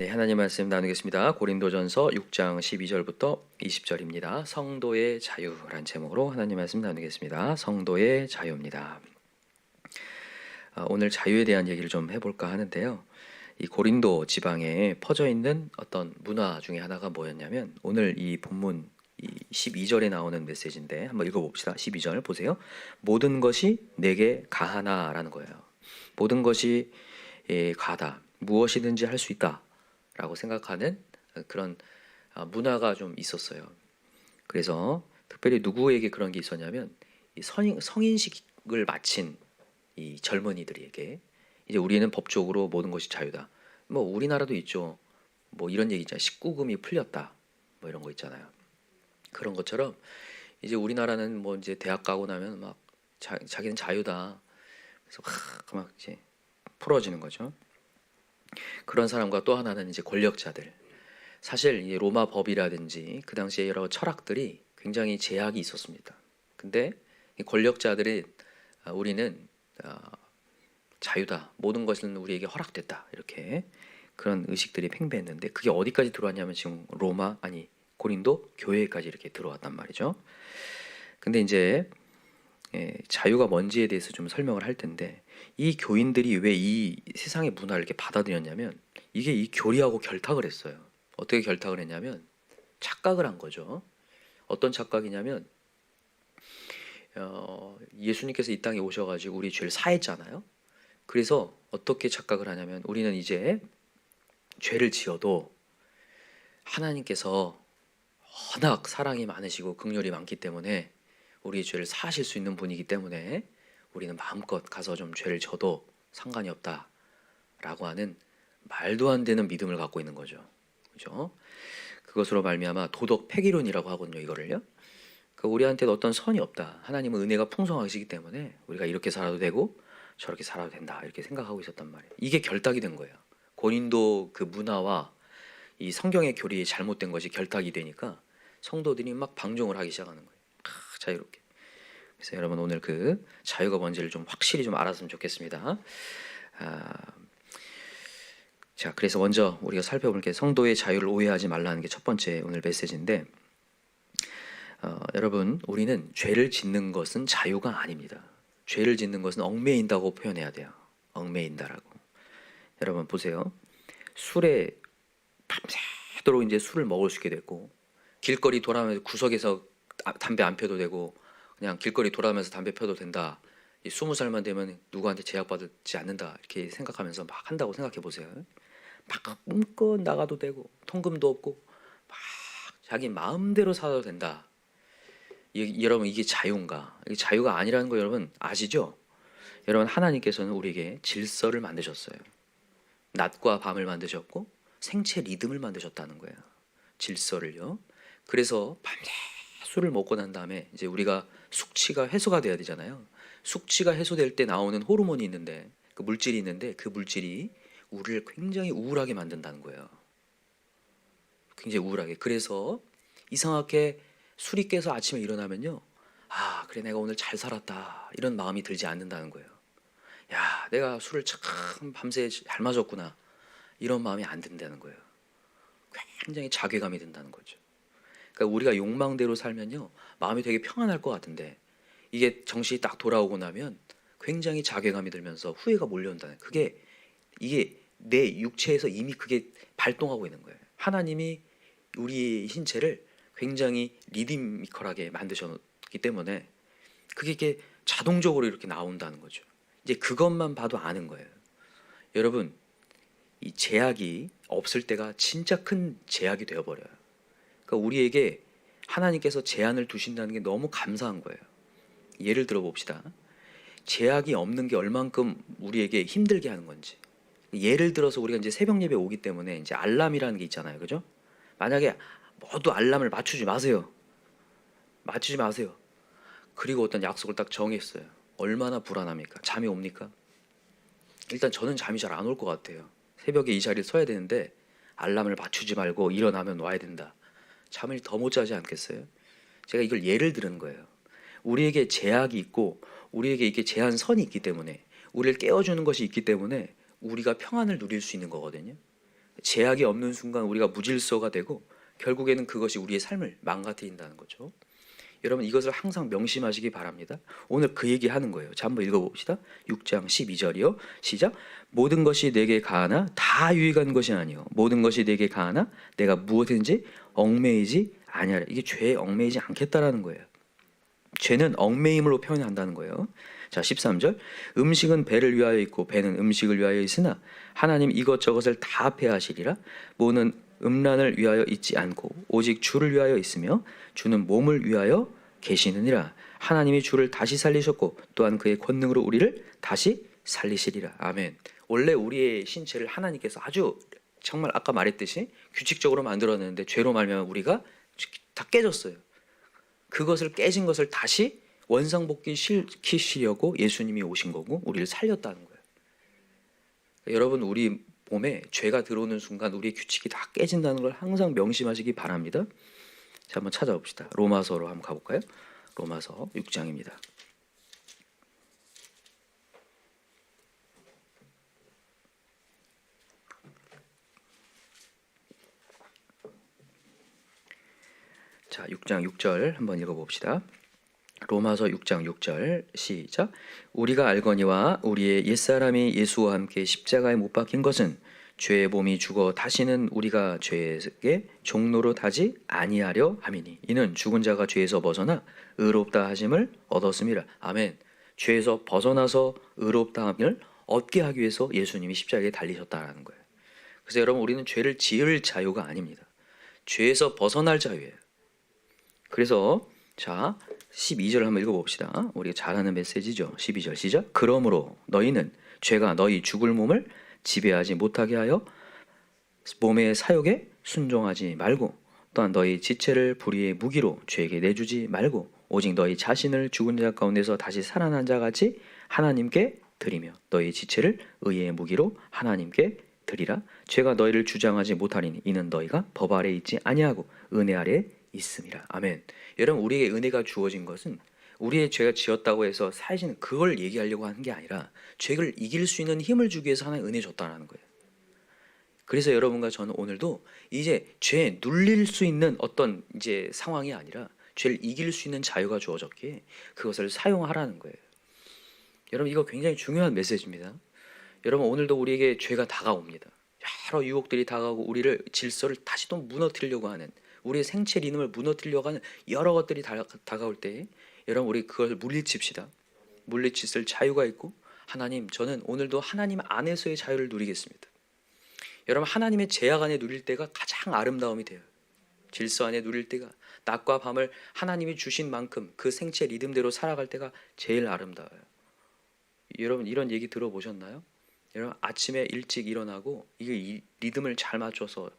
네, 하나님 말씀 나누겠습니다. 고린도전서 6장 12절부터 20절입니다. 성도의 자유란 제목으로 하나님 말씀 나누겠습니다. 성도의 자유입니다. 오늘 자유에 대한 얘기를 좀 해볼까 하는데요. 이 고린도 지방에 퍼져 있는 어떤 문화 중에 하나가 뭐였냐면, 오늘 이 본문 이 12절에 나오는 메시지인데 한번 읽어봅시다. 12절 보세요. 모든 것이 내게 가하나라는 거예요. 모든 것이 가하다. 무엇이든지 할 수 있다 라고 생각하는 그런 문화가 좀 있었어요. 그래서 특별히 누구에게 그런 게 있었냐면, 이 성인식을 마친 이 젊은이들에게, 이제 우리는 법적으로 모든 것이 자유다. 뭐 우리나라도 있죠. 뭐 이런 얘기 있잖아요. 19금이 풀렸다. 뭐 이런 거 있잖아요. 그런 것처럼 이제 우리나라는 뭐 이제 대학 가고 나면 막 자기는 자유다. 그래서 막 이제 풀어지는 거죠. 그런 사람과 또 하나는 이제 권력자들. 사실 이 로마 법이라든지 그 당시에 여러 철학들이 굉장히 제약이 있었습니다. 근데 이 권력자들이 우리는 자유다. 모든 것은 우리에게 허락됐다. 이렇게 그런 의식들이 팽배했는데, 그게 어디까지 들어왔냐면 지금 고린도 교회까지 이렇게 들어왔단 말이죠. 근데 이제 자유가 뭔지에 대해서 좀 설명을 할 텐데, 이 교인들이 왜 이 세상의 문화를 이렇게 받아들였냐면, 이게 이 교리하고 결탁을 했어요. 어떻게 결탁을 했냐면 착각을 한 거죠. 어떤 착각이냐면, 예수님께서 이 땅에 오셔가지고 우리 죄를 사했잖아요. 그래서 어떻게 착각을 하냐면, 우리는 이제 죄를 지어도 하나님께서 워낙 사랑이 많으시고 긍휼이 많기 때문에, 우리의 죄를 사하실 수 있는 분이기 때문에 우리는 마음껏 가서 좀 죄를 져도 상관이 없다라고 하는 말도 안 되는 믿음을 갖고 있는 거죠. 그죠? 그것으로 말미암아 도덕 폐기론이라고 하거든요. 이거를요. 우리한테도 어떤 선이 없다. 하나님은 은혜가 풍성하시기 때문에 우리가 이렇게 살아도 되고 저렇게 살아도 된다. 이렇게 생각하고 있었단 말이에요. 이게 결탁이 된 거예요. 고린도 그 문화와 이 성경의 교리에 잘못된 것이 결탁이 되니까 성도들이 막 방종을 하기 시작하는 거예요. 자유롭게. 그래서 여러분, 오늘 그 자유가 뭔지를 좀 확실히 좀 알았으면 좋겠습니다. 자, 그래서 먼저 우리가 살펴볼 게, 성도의 자유를 오해하지 말라는 게 첫 번째 오늘 메시지인데, 여러분, 우리는 죄를 짓는 것은 자유가 아닙니다. 죄를 짓는 것은 얽매인다고 표현해야 돼요. 얽매인다라고. 여러분 보세요. 술에 밤새도록 이제 술을 먹을 수 있게 됐고, 길거리 돌아가면서 구석에서 담배 안 펴도 되고, 그냥 길거리 돌아가면서 담배 펴도 된다. 20살만 되면 누구한테 제약받지 않는다. 이렇게 생각하면서 막 한다고 생각해 보세요. 막 꿈껏 나가도 되고, 통금도 없고, 막 자기 마음대로 살아도 된다. 여러분, 이게 자유인가? 이게 자유가 아니라는 거 여러분 아시죠? 여러분, 하나님께서는 우리에게 질서를 만드셨어요. 낮과 밤을 만드셨고 생체 리듬을 만드셨다는 거예요. 질서를요. 그래서 밤새 술을 먹고 난 다음에 이제 우리가 숙취가 해소가 돼야 되잖아요. 숙취가 해소될 때 나오는 호르몬이 있는데, 그 물질이 있는데, 그 물질이 우리를 굉장히 우울하게 만든다는 거예요. 굉장히 우울하게. 그래서 이상하게 술이 깨서 아침에 일어나면요, 그래, 내가 오늘 잘 살았다, 이런 마음이 들지 않는다는 거예요. 야, 내가 술을 참 밤새 잘 마셨구나, 이런 마음이 안 든다는 거예요. 굉장히 자괴감이 든다는 거죠. 그러니까 우리가 욕망대로 살면요, 마음이 되게 평안할 것 같은데, 이게 정신이 딱 돌아오고 나면 굉장히 자괴감이 들면서 후회가 몰려온다는, 이게 내 육체에서 이미 그게 발동하고 있는 거예요. 하나님이 우리의 신체를 굉장히 리드미컬하게 만드셨기 때문에 그게 이렇게 자동적으로 이렇게 나온다는 거죠. 이제 그것만 봐도 아는 거예요. 여러분, 이 제약이 없을 때가 진짜 큰 제약이 되어버려요. 그러니까 우리에게 하나님께서 제한을 두신다는 게 너무 감사한 거예요. 예를 들어 봅시다. 제약이 없는 게 얼만큼 우리에게 힘들게 하는 건지. 예를 들어서 우리가 이제 새벽 예배 오기 때문에 이제 알람이라는 게 있잖아요. 그죠? 만약에 모두 알람을 맞추지 마세요. 맞추지 마세요. 그리고 어떤 약속을 딱 정했어요. 얼마나 불안합니까? 잠이 옵니까? 일단 저는 잠이 잘 안 올 것 같아요. 새벽에 이 자리에 서야 되는데 알람을 맞추지 말고 일어나면 와야 된다. 잠을 더 못 자지 않겠어요? 제가 이걸 예를 드는 거예요. 우리에게 제약이 있고 우리에게 이렇게 제한선이 있기 때문에, 우리를 깨워주는 것이 있기 때문에 우리가 평안을 누릴 수 있는 거거든요. 제약이 없는 순간 우리가 무질서가 되고 결국에는 그것이 우리의 삶을 망가뜨린다는 거죠. 여러분 이것을 항상 명심하시기 바랍니다. 오늘 그 얘기하는 거예요. 자, 한번 읽어봅시다. 6장 12절이요. 시작. 모든 것이 내게 가하나 다 유익한 것이 아니요 모든 것이 내게 가하나 내가 무엇든지 얽매이지 아니하라. 이게 죄에 얽매이지 않겠다라는 거예요. 죄는 얽매임으로 표현한다는 거예요. 자, 13절. 음식은 배를 위하여 있고 배는 음식을 위하여 있으나 하나님 이것저것을 다 폐하시리라. 모는 음란을 위하여 있지 않고 오직 주를 위하여 있으며 주는 몸을 위하여 계시느니라. 하나님이 주를 다시 살리셨고 또한 그의 권능으로 우리를 다시 살리시리라. 아멘. 원래 우리의 신체를 하나님께서 아주 정말 아까 말했듯이 규칙적으로 만들어냈는데 죄로 말미암아 우리가 다 깨졌어요. 그것을 깨진 것을 다시 원상복귀 시키시려고 예수님이 오신 거고 우리를 살렸다는 거예요. 여러분 우리 몸에 죄가 들어오는 순간 우리의 규칙이 다 깨진다는 걸 항상 명심하시기 바랍니다. 자, 한번 찾아봅시다. 로마서로 한번 가볼까요? 로마서 6장입니다. 자, 6장 6절 한번 읽어봅시다. 로마서 6장 6절 시작. 우리가 알거니와 우리의 옛사람이 예수와 함께 십자가에 못 박힌 것은 죄의 몸이 죽어 다시는 우리가 죄에게 종노로 타지 아니하려 함이니 이는 죽은 자가 죄에서 벗어나 의롭다 하심을 얻었음이라. 아멘. 죄에서 벗어나서 의롭다 함을 얻게 하기 위해서 예수님이 십자가에 달리셨다라는 거예요. 그래서 여러분 우리는 죄를 지을 자유가 아닙니다. 죄에서 벗어날 자유예요. 그래서 자 12절 한번 읽어봅시다. 우리가 잘 아는 메시지죠. 12절 시작. 그러므로 너희는 죄가 너희 죽을 몸을 지배하지 못하게 하여 몸의 사욕에 순종하지 말고 또한 너희 지체를 불의의 무기로 죄에게 내주지 말고 오직 너희 자신을 죽은 자 가운데서 다시 살아난 자 같이 하나님께 드리며 너희 지체를 의의 무기로 하나님께 드리라. 죄가 너희를 주장하지 못하리니 이는 너희가 법 아래 있지 아니하고 은혜 아래 있음이라. 아멘. 여러분 우리에게 은혜가 주어진 것은 우리의 죄가 지었다고 해서 사실은 그걸 얘기하려고 하는 게 아니라 죄를 이길 수 있는 힘을 주기 위해서 하나님 은혜 줬다는 거예요. 그래서 여러분과 저는 오늘도 이제 죄에 눌릴 수 있는 어떤 이제 상황이 아니라 죄를 이길 수 있는 자유가 주어졌기에 그것을 사용하라는 거예요. 여러분 이거 굉장히 중요한 메시지입니다. 여러분 오늘도 우리에게 죄가 다가옵니다. 여러 유혹들이 다가오고 우리를 질서를 다시 또 무너뜨리려고 하는 우리의 생체 리듬을 무너뜨리려고 하는 여러 것들이 다가올 때 여러분 우리 그걸 물리칩시다. 물리칠 자유가 있고 하나님 저는 오늘도 하나님 안에서의 자유를 누리겠습니다. 여러분 하나님의 제약 안에 누릴 때가 가장 아름다움이 돼요. 질서 안에 누릴 때가 낮과 밤을 하나님이 주신 만큼 그 생체 리듬대로 살아갈 때가 제일 아름다워요. 여러분 이런 얘기 들어보셨나요? 여러분 아침에 일찍 일어나고 이 리듬을 잘 맞춰서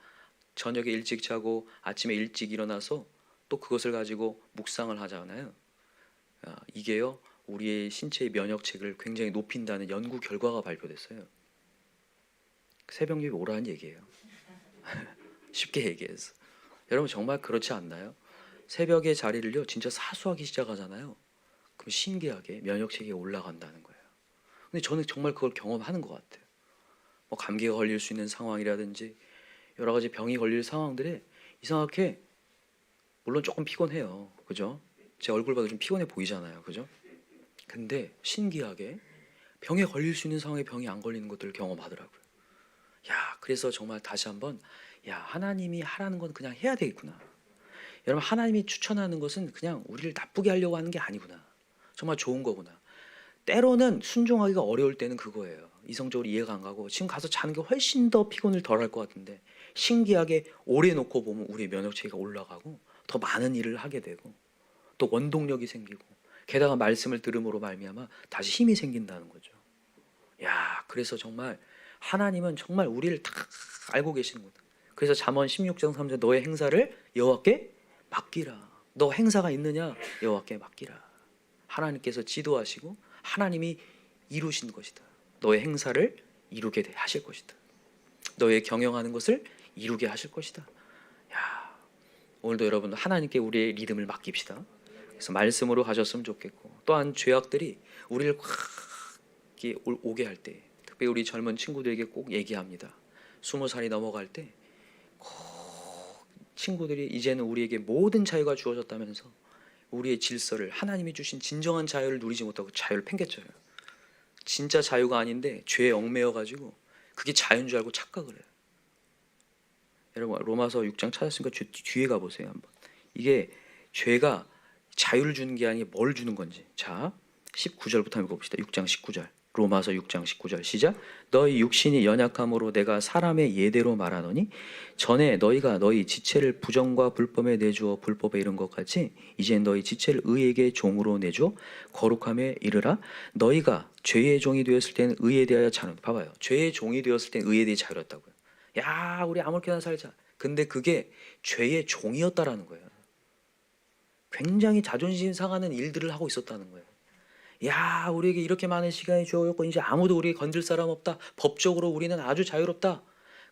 저녁에 일찍 자고 아침에 일찍 일어나서 또 그것을 가지고 묵상을 하잖아요. 이게요 우리의 신체의 면역체계를 굉장히 높인다는 연구 결과가 발표됐어요. 새벽 예배 오라는 얘기예요. 쉽게 얘기해서 여러분 정말 그렇지 않나요? 새벽의 자리를요 진짜 사수하기 시작하잖아요. 그럼 신기하게 면역체계가 올라간다는 거예요. 근데 저는 정말 그걸 경험하는 것 같아요. 뭐 감기가 걸릴 수 있는 상황이라든지 여러 가지 병이 걸릴 상황들에 이상하게 물론 조금 피곤해요. 그죠? 제 얼굴 봐도 좀 피곤해 보이잖아요. 그죠? 근데 신기하게 병에 걸릴 수 있는 상황에 병이 안 걸리는 것들을 경험하더라고요. 야, 그래서 정말 다시 한번 야, 하나님이 하라는 건 그냥 해야 되겠구나. 여러분 하나님이 추천하는 것은 그냥 우리를 나쁘게 하려고 하는 게 아니구나. 정말 좋은 거구나. 때로는 순종하기가 어려울 때는 그거예요. 이성적으로 이해가 안 가고 지금 가서 자는 게 훨씬 더 피곤을 덜 할 것 같은데 신기하게 오래 놓고 보면 우리 면역체계가 올라가고 더 많은 일을 하게 되고 또 원동력이 생기고 게다가 말씀을 들음으로 말미암아 다시 힘이 생긴다는 거죠. 야, 그래서 정말 하나님은 정말 우리를 다 알고 계시는구나. 그래서 잠언 16장 3절 너의 행사를 여호와께 맡기라. 너 행사가 있느냐? 여호와께 맡기라. 하나님께서 지도하시고 하나님이 이루신 것이다. 너의 행사를 이루게 하실 것이다. 너의 경영하는 것을 이루게 하실 것이다. 야, 오늘도 여러분 하나님께 우리의 리듬을 맡깁시다. 그래서 말씀으로 가셨으면 좋겠고 또한 죄악들이 우리를 확 오게 할 때 특별히 우리 젊은 친구들에게 꼭 얘기합니다. 20살이 넘어갈 때 친구들이 이제는 우리에게 모든 자유가 주어졌다면서 우리의 질서를, 하나님이 주신 진정한 자유를 누리지 못하고 자유를 팽개쳐요. 진짜 자유가 아닌데 죄에 얽매여 가지고 그게 자유인 줄 알고 착각을 해요. 여러분 로마서 6장 찾았으니까 뒤에 가보세요 한번. 이게 죄가 자유를 주는 게 아니라 뭘 주는 건지. 자 19절부터 한번 읽어봅시다. 6장 19절. 로마서 6장 19절 시작. 너희 육신이 연약함으로 내가 사람의 예대로 말하노니 전에 너희가 너희 지체를 부정과 불법에 내주어 불법에 이른 것 같이 이제 너희 지체를 의에게 종으로 내주어 거룩함에 이르라. 너희가 죄의 종이 되었을 때는 의에 대하여 자유. 봐봐요. 죄의 종이 되었을 때는 의에 대해 자유롭다고요. 야 우리 아무렇게나 살자. 근데 그게 죄의 종이었다라는 거예요. 굉장히 자존심 상하는 일들을 하고 있었다는 거예요. 야 우리에게 이렇게 많은 시간이 주어졌고 이제 아무도 우리 건들 사람 없다. 법적으로 우리는 아주 자유롭다.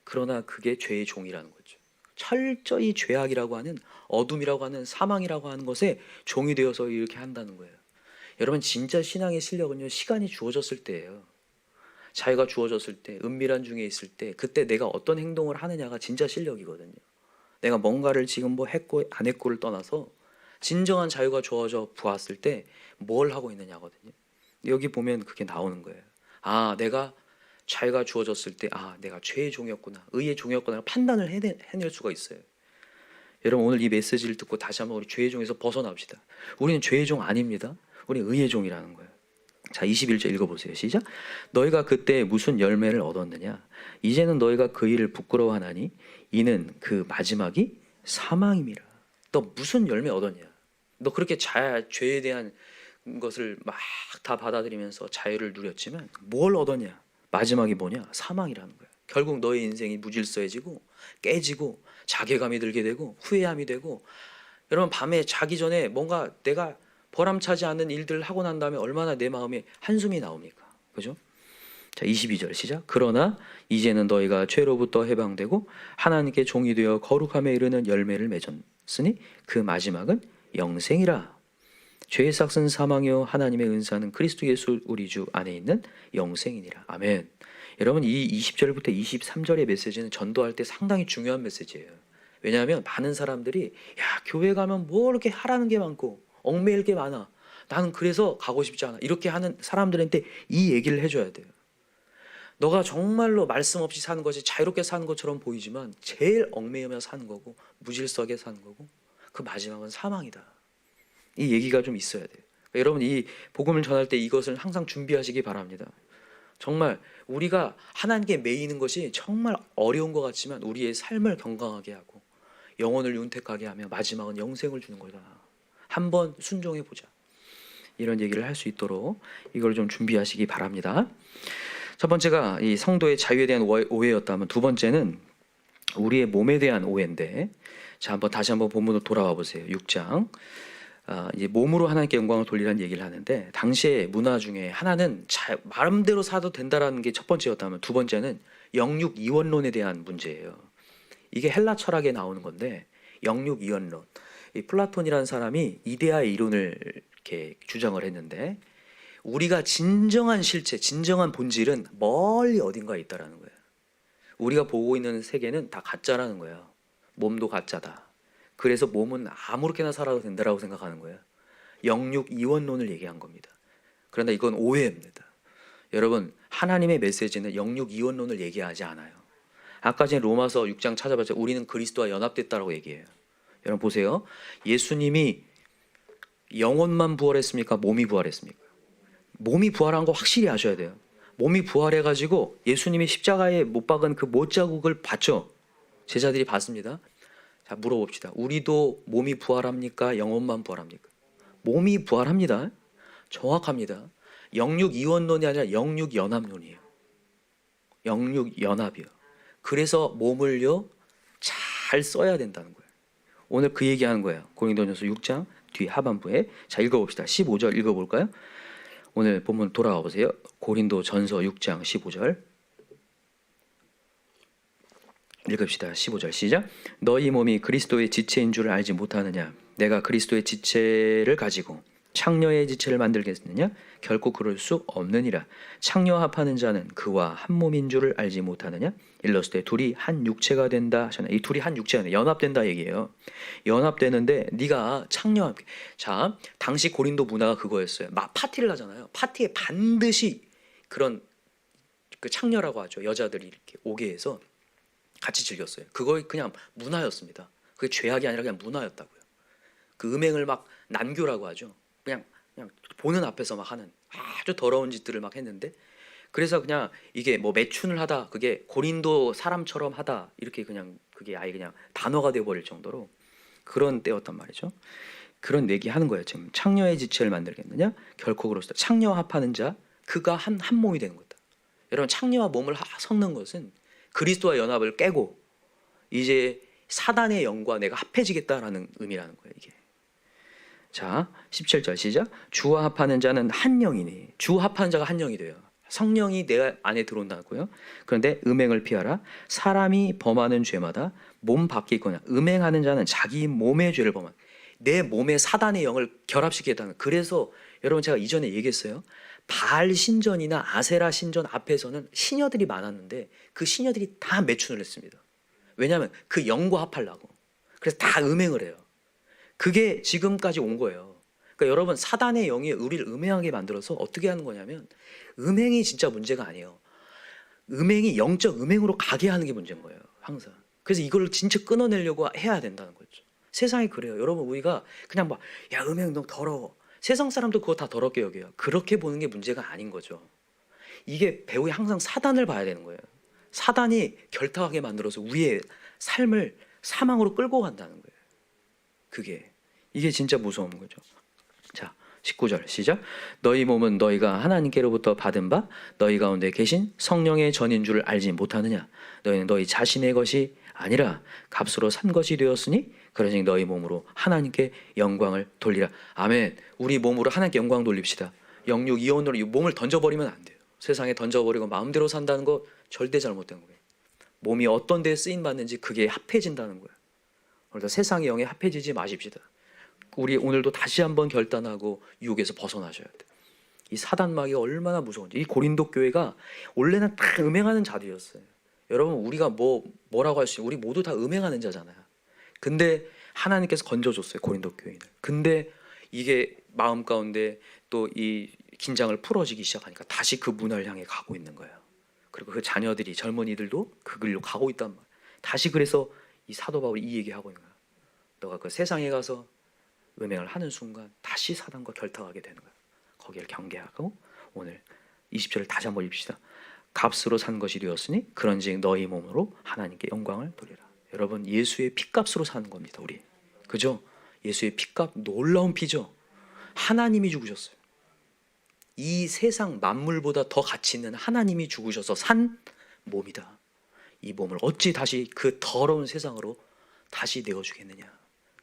그러나 그게 죄의 종이라는 거죠. 철저히 죄악이라고 하는, 어둠이라고 하는, 사망이라고 하는 것에 종이 되어서 이렇게 한다는 거예요. 여러분 진짜 신앙의 실력은요 시간이 주어졌을 때예요. 자유가 주어졌을 때, 은밀한 중에 있을 때, 그때 내가 어떤 행동을 하느냐가 진짜 실력이거든요. 내가 뭔가를 지금 뭐 했고 안 했고를 떠나서 진정한 자유가 주어져 보았을 때 뭘 하고 있느냐거든요. 여기 보면 그게 나오는 거예요. 아 내가 자유가 주어졌을 때 아 내가 죄의 종이었구나, 의의 종이었구나 판단을 해낼 수가 있어요. 여러분 오늘 이 메시지를 듣고 다시 한번 우리 죄의 종에서 벗어납시다. 우리는 죄의 종 아닙니다. 우리는 의의 종이라는 거예요. 자 21절 읽어보세요. 시작. 너희가 그때 무슨 열매를 얻었느냐. 이제는 너희가 그 일을 부끄러워하나니 이는 그 마지막이 사망임이라. 너 무슨 열매 얻었냐. 너 그렇게 죄에 대한 것을 막 다 받아들이면서 자유를 누렸지만 뭘 얻었냐. 마지막이 뭐냐. 사망이라는 거야. 결국 너의 인생이 무질서해지고 깨지고 자괴감이 들게 되고 후회함이 되고, 여러분 밤에 자기 전에 뭔가 내가 보람차지 않는 일들을 하고 난 다음에 얼마나 내 마음에 한숨이 나옵니까? 그죠? 자 22절 시작. 그러나 이제는 너희가 죄로부터 해방되고 하나님께 종이 되어 거룩함에 이르는 열매를 맺었으니 그 마지막은 영생이라. 죄의 삭은 사망이요 하나님의 은사는 그리스도 예수 우리 주 안에 있는 영생이니라. 아멘. 여러분 이 20절부터 23절의 메시지는 전도할 때 상당히 중요한 메시지예요. 왜냐하면 많은 사람들이 야 교회 가면 뭐 이렇게 하라는 게 많고 얽매일 게 많아. 나는 그래서 가고 싶지 않아. 이렇게 하는 사람들한테 이 얘기를 해줘야 돼요. 너가 정말로 말씀 없이 사는 것이 자유롭게 사는 것처럼 보이지만 제일 얽매이며 사는 거고 무질서하게 사는 거고 그 마지막은 사망이다. 이 얘기가 좀 있어야 돼요. 그러니까 여러분 이 복음을 전할 때 이것을 항상 준비하시기 바랍니다. 정말 우리가 하나님께 매이는 것이 정말 어려운 것 같지만 우리의 삶을 건강하게 하고 영혼을 윤택하게 하며 마지막은 영생을 주는 거다. 한번 순종해 보자. 이런 얘기를 할 수 있도록 이걸 좀 준비하시기 바랍니다. 첫 번째가 이 성도의 자유에 대한 오해였다면 두 번째는 우리의 몸에 대한 오해인데, 자 다시 한번 본문으로 돌아와 보세요. 6장. 이제 몸으로 하나님께 영광을 돌리라는 얘기를 하는데, 당시의 문화 중에 하나는 마음대로 사도 된다라는 게 첫 번째였다면 두 번째는 영육 이원론에 대한 문제예요. 이게 헬라 철학에 나오는 건데 영육 이원론. 이 플라톤이라는 사람이 이데아의 이론을 이렇게 주장을 했는데 우리가 진정한 실체, 진정한 본질은 멀리 어딘가에 있다라는 거예요. 우리가 보고 있는 세계는 다 가짜라는 거예요. 몸도 가짜다. 그래서 몸은 아무렇게나 살아도 된다라고 생각하는 거예요. 영육 이원론을 얘기한 겁니다. 그런데 이건 오해입니다. 여러분 하나님의 메시지는 영육 이원론을 얘기하지 않아요. 아까 전에 로마서 6장 찾아봤죠. 우리는 그리스도와 연합됐다라고 얘기해요. 여러분 보세요. 예수님이 영혼만 부활했습니까? 몸이 부활했습니까? 몸이 부활한 거 확실히 아셔야 돼요. 몸이 부활해가지고 예수님이 십자가에 못 박은 그 못자국을 봤죠. 제자들이 봤습니다. 자 물어봅시다. 우리도 몸이 부활합니까? 영혼만 부활합니까? 몸이 부활합니다. 정확합니다. 영육 이원론이 아니라 영육 연합론이에요. 영육 연합이요. 그래서 몸을요 잘 써야 된다는 거예요. 오늘 그 얘기하는 거예요. 고린도전서 6장 뒤 하반부에. 자 읽어봅시다. 15절 읽어볼까요? 오늘 본문 돌아와 보세요. 고린도전서 6장 15절 읽읍시다. 15절 시작. 너희 몸이 그리스도의 지체인 줄 알지 못하느냐. 내가 그리스도의 지체를 가지고 창녀의 지체를 만들겠느냐? 결코 그럴 수 없느니라. 창녀 합하는 자는 그와 한 몸인 줄을 알지 못하느냐? 일렀을 때 둘이 한 육체가 된다 하셨나요? 이 둘이 한 육체가 된다. 연합된다 얘기예요. 연합되는데 네가 창녀. 자, 당시 고린도 문화가 그거였어요. 막 파티를 하잖아요. 파티에 반드시 그런 그 창녀라고 하죠. 여자들이 이렇게 오게 해서 같이 즐겼어요. 그거 그냥 문화였습니다. 그게 죄악이 아니라 그냥 문화였다고요. 그 음행을 막 난교라고 하죠. 그냥 보는 앞에서 막 하는 아주 더러운 짓들을 막 했는데, 그래서 그냥 이게 뭐 매춘을 하다, 그게 고린도 사람처럼 하다, 이렇게 그냥 그게 아예 그냥 단어가 되어버릴 정도로 그런 때였단 말이죠. 그런 얘기하는 거예요. 지금 창녀의 지체를 만들겠느냐? 결코 그렇다. 창녀 합하는 자, 그가 한 몸이 되는 거다. 여러분, 창녀와 몸을 섞는 것은 그리스도와 연합을 깨고 이제 사단의 영과 내가 합해지겠다라는 의미라는 거예요. 이게. 자, 17절 시작. 주와 합하는 자는 한 영이니. 주 합하는 자가 한 영이 돼요. 성령이 내 안에 들어온다고요. 그런데 음행을 피하라. 사람이 범하는 죄마다 몸 밖에 있거나 음행하는 자는 자기 몸의 죄를 범한, 내 몸에 사단의 영을 결합시키겠다는. 그래서 여러분, 제가 이전에 얘기했어요. 바알 신전이나 아세라 신전 앞에서는 시녀들이 많았는데 그 시녀들이 다 매춘을 했습니다. 왜냐하면 그 영과 합하려고. 그래서 다 음행을 해요. 그게 지금까지 온 거예요. 그러니까 여러분, 사단의 영이 우리를 음행하게 만들어서 어떻게 하는 거냐면, 음행이 진짜 문제가 아니에요. 음행이 영적 음행으로 가게 하는 게 문제인 거예요. 항상. 그래서 이걸 진짜 끊어내려고 해야 된다는 거죠. 세상이 그래요. 여러분, 우리가 그냥 막 야, 음행 너무 더러워. 세상 사람도 그거 다 더럽게 여겨요. 그렇게 보는 게 문제가 아닌 거죠. 이게 배우에 항상 사단을 봐야 되는 거예요. 사단이 결탁하게 만들어서 우리의 삶을 사망으로 끌고 간다는 거예요. 이게 진짜 무서운 거죠. 자, 19절 시작. 너희 몸은 너희가 하나님께로부터 받은 바 너희 가운데 계신 성령의 전인 줄을 알지 못하느냐? 너희는 너희 자신의 것이 아니라 값으로 산 것이 되었으니 그러니 너희 몸으로 하나님께 영광을 돌리라. 아멘. 우리 몸으로 하나님께 영광 돌립시다. 영육 이혼으로 이 몸을 던져버리면 안 돼요. 세상에 던져버리고 마음대로 산다는 거 절대 잘못된 거예요. 몸이 어떤 데에 쓰임 받는지 그게 합해진다는 거예요. 그래서 세상의 영에 합해지지 마십시다. 우리 오늘도 다시 한번 결단하고 유혹에서 벗어나셔야 돼요. 이 사단마귀가 얼마나 무서운지. 이 고린도 교회가 원래는 다 음행하는 자들이었어요. 여러분, 우리가 뭐라고 할 수 있어요? 우리 모두 다 음행하는 자잖아요. 근데 하나님께서 건져줬어요, 고린도 교회는. 근데 이게 마음 가운데 또 이 긴장을 풀어지기 시작하니까 다시 그 문화를 향해 가고 있는 거예요. 그리고 그 자녀들이, 젊은이들도 그 길로 가고 있단 말이에요. 다시 그래서 이 사도 바울이 이 얘기하고 있는 거야. 너가 그 세상에 가서 음행을 하는 순간 다시 사단과 결탁하게 되는 거야. 거기를 경계하고 오늘 20절을 다시 한번 읽읍시다. 값으로 산 것이 되었으니 그런즉 너희 몸으로 하나님께 영광을 돌리라. 여러분, 예수의 피값으로 사는 겁니다. 우리. 그죠? 예수의 피값, 놀라운 피죠. 하나님이 죽으셨어요. 이 세상 만물보다 더 가치 있는 하나님이 죽으셔서 산 몸이다. 이 몸을 어찌 다시 그 더러운 세상으로 다시 내어주겠느냐?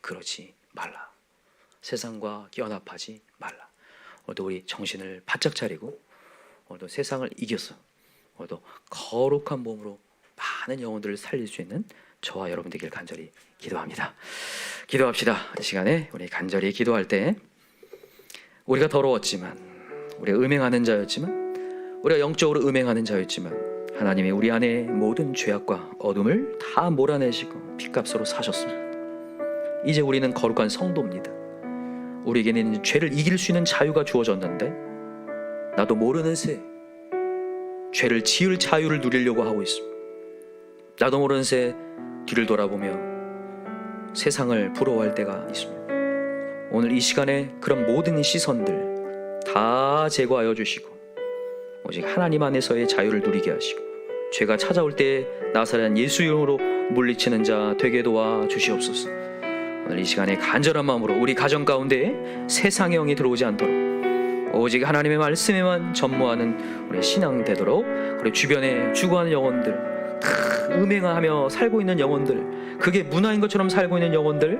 그렇지 말라. 세상과 연합하지 말라. 오늘도 우리 정신을 바짝 차리고 오늘도 세상을 이겨서 오늘도 거룩한 몸으로 많은 영혼들을 살릴 수 있는 저와 여러분 되길 간절히 기도합니다. 기도합시다. 이 시간에 우리 간절히 기도할 때 우리가 더러웠지만, 우리가 음행하는 자였지만, 우리가 영적으로 음행하는 자였지만 하나님이 우리 안에 모든 죄악과 어둠을 다 몰아내시고 피값으로 사셨습니다. 이제 우리는 거룩한 성도입니다. 우리에게는 죄를 이길 수 있는 자유가 주어졌는데 나도 모르는 새 죄를 지을 자유를 누리려고 하고 있습니다. 나도 모르는 새 뒤를 돌아보며 세상을 부러워할 때가 있습니다. 오늘 이 시간에 그런 모든 시선들 다 제거하여 주시고 오직 하나님 안에서의 자유를 누리게 하시고 죄가 찾아올 때 나사렛 예수 이름으로 물리치는 자 되게 도와 주시옵소서. 오늘 이 시간에 간절한 마음으로 우리 가정 가운데 세상의 영이 들어오지 않도록 오직 하나님의 말씀에만 전무하는 우리 신앙 되도록, 우리 주변에 주거하는 영혼들, 음행하며 살고 있는 영혼들, 그게 문화인 것처럼 살고 있는 영혼들,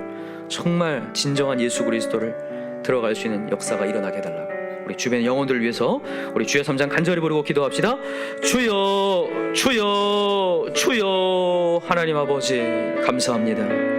정말 진정한 예수 그리스도를 들어갈 수 있는 역사가 일어나게 해달라고 우리 주변 영혼들을 위해서 우리 주여 3장 간절히 부르고 기도합시다. 주여 주여 주여. 하나님 아버지 감사합니다.